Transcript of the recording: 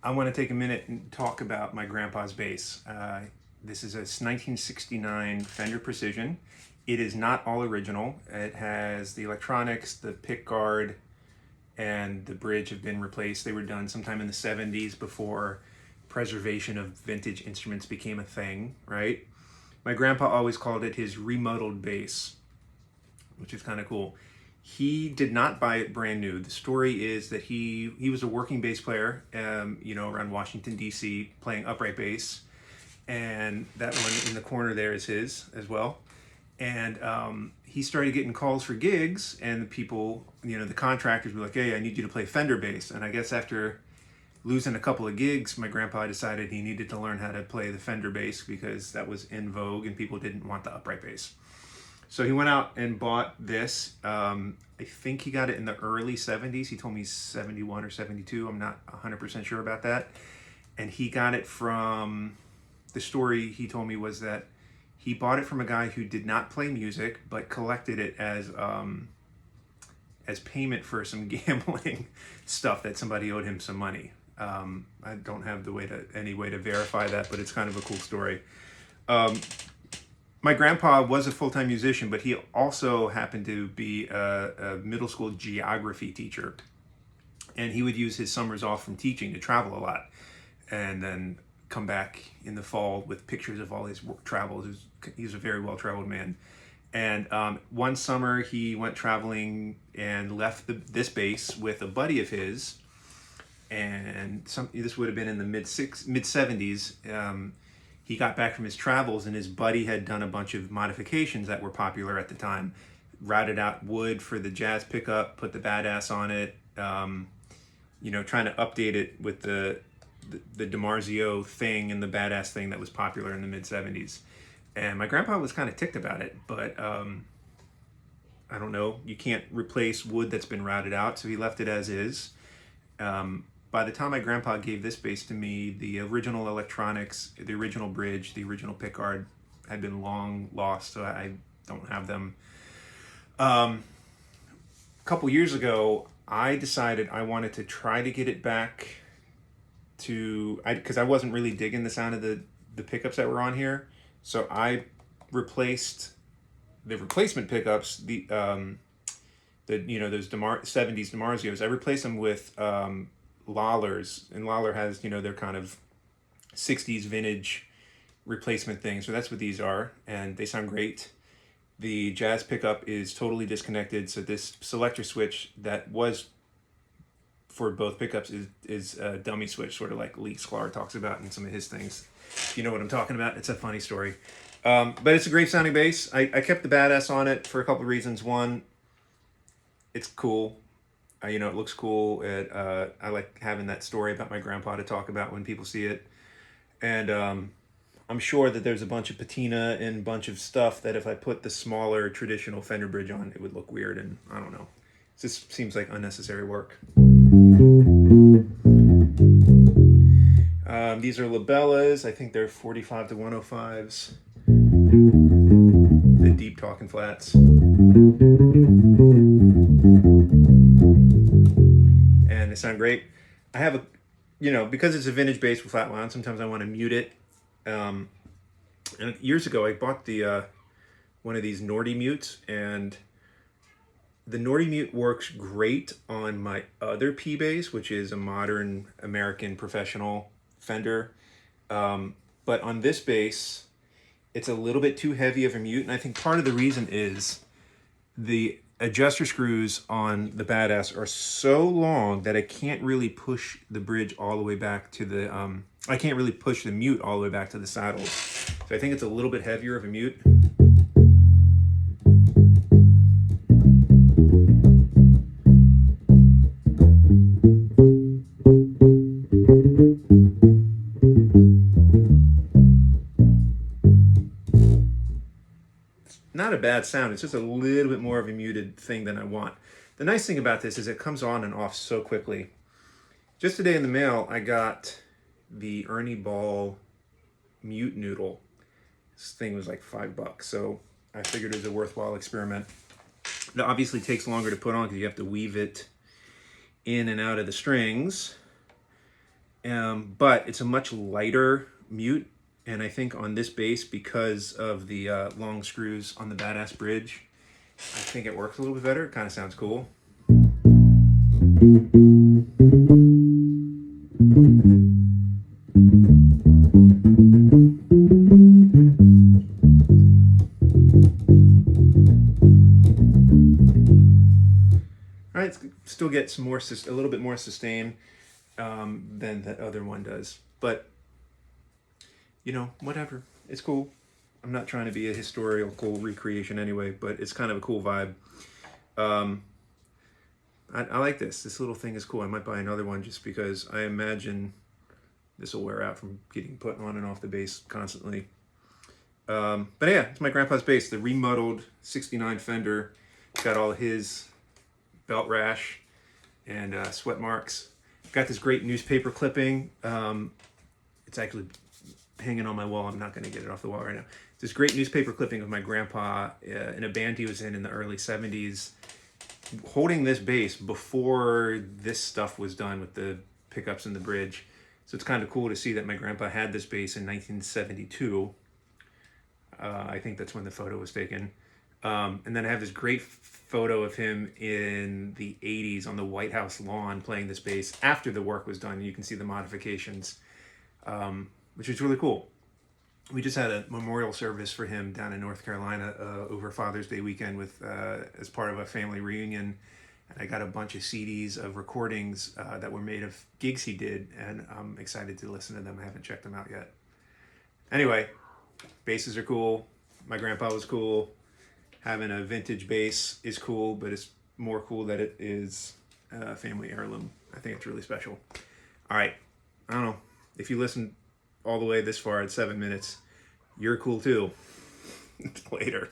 I want to take a minute and talk about my grandpa's bass. This is a 1969 Fender Precision. It is not all original. It has the electronics, the pick guard, and the bridge have been replaced. They were done sometime in the 70s before preservation of vintage instruments became a thing, right? My grandpa always called it his remuddled bass, which is kind of cool. He did not buy it brand new. The story is that he was a working bass player, around Washington, D.C., playing upright bass. And that one in the corner there is his as well. And he started getting calls for gigs, and the people, the contractors were like, hey, I need you to play Fender bass. And I guess after losing a couple of gigs, my grandpa decided he needed to learn how to play the Fender bass because that was in vogue and people didn't want the upright bass. So he went out and bought this. I think he got it in the early 70s. He told me 71 or 72. I'm not 100% sure about that. And he got it from, the story he told me was that he bought it from a guy who did not play music, but collected it as payment for some gambling stuff that somebody owed him some money. I don't have any way to verify that, but it's kind of a cool story. My grandpa was a full-time musician, but he also happened to be a middle school geography teacher. And he would use his summers off from teaching to travel a lot and then come back in the fall with pictures of all his travels. He's a very well-traveled man. And one summer he went traveling and left this bass with a buddy of his. And this would have been in the mid-70s. He got back from his travels and his buddy had done a bunch of modifications that were popular at the time. Routed out wood for the jazz pickup, put the badass on it, trying to update it with the DiMarzio thing and the badass thing that was popular in the mid-70s. And my grandpa was kind of ticked about it, but I don't know, you can't replace wood that's been routed out, so he left it as is. By the time my grandpa gave this bass to me, the original electronics, the original bridge, the original pickguard had been long lost, so I don't have them. A couple years ago, I decided I wanted to try to get it back because I wasn't really digging the sound of the pickups that were on here, so I replaced the replacement pickups, those 70s DiMarzios. I replaced them with Lawlers, and Lawler has their kind of 60s vintage replacement thing, so that's what these are, and they sound great. The jazz pickup is totally disconnected, so this selector switch that was for both pickups is a dummy switch, sort of like Lee Sklar talks about in some of his things. You know what I'm talking about? It's a funny story. But it's a great sounding bass. I kept the badass on it for a couple of reasons. One, it's cool. It looks cool. I like having that story about my grandpa to talk about when people see it. And I'm sure that there's a bunch of patina and a bunch of stuff that if I put the smaller traditional Fender bridge on, it would look weird. And I don't know. It just seems like unnecessary work. These are Labellas. I think they're 45 to 105s. The deep talking flats. And they sound great. I have because it's a vintage bass with flat wound, sometimes I want to mute it. And years ago, I bought the one of these Nordy mutes, and the Nordy mute works great on my other P bass, which is a modern American professional Fender. But on this bass, it's a little bit too heavy of a mute, and I think part of the reason is the adjuster screws on the badass are so long that I can't really push the bridge all the way back to the I can't really push the mute all the way back to the saddle. So I think it's a little bit heavier of a mute. Not a bad sound, it's just a little bit more of a muted thing than I want. The nice thing about this is it comes on and off so quickly. Just today in the mail, I got the Ernie Ball mute noodle. This thing was like $5, so I figured it was a worthwhile experiment. It obviously takes longer to put on because you have to weave it in and out of the strings. but it's a much lighter mute. And I think on this bass, because of the long screws on the Badass bridge, I think it works a little bit better. It kind of sounds cool. All right, still get some more, a little bit more sustain than that other one does, but you know, whatever. It's cool. I'm not trying to be a historical recreation anyway, but it's kind of a cool vibe. I like this. This little thing is cool. I might buy another one just because I imagine this will wear out from getting put on and off the bass constantly. But yeah, it's my grandpa's bass, the Re-muddled '69 Fender. It's got all his belt rash and sweat marks. Got this great newspaper clipping. It's actually hanging on my wall. I'm not going to get it off the wall right now. This great newspaper clipping of my grandpa in a band he was in the early 70s, holding this bass before this stuff was done with the pickups and the bridge. So it's kind of cool to see that my grandpa had this bass in 1972. I think that's when the photo was taken. And then I have this great photo of him in the 80s on the White House lawn playing this bass after the work was done. You can see the modifications, which is really cool. We just had a memorial service for him down in North Carolina over Father's Day weekend with as part of a family reunion. And I got a bunch of CDs of recordings that were made of gigs he did, and I'm excited to listen to them. I haven't checked them out yet. Anyway, basses are cool. My grandpa was cool. Having a vintage bass is cool, but it's more cool that it is a family heirloom. I think it's really special. All right, I don't know. If you listen all the way this far at 7 minutes, you're cool too. Later.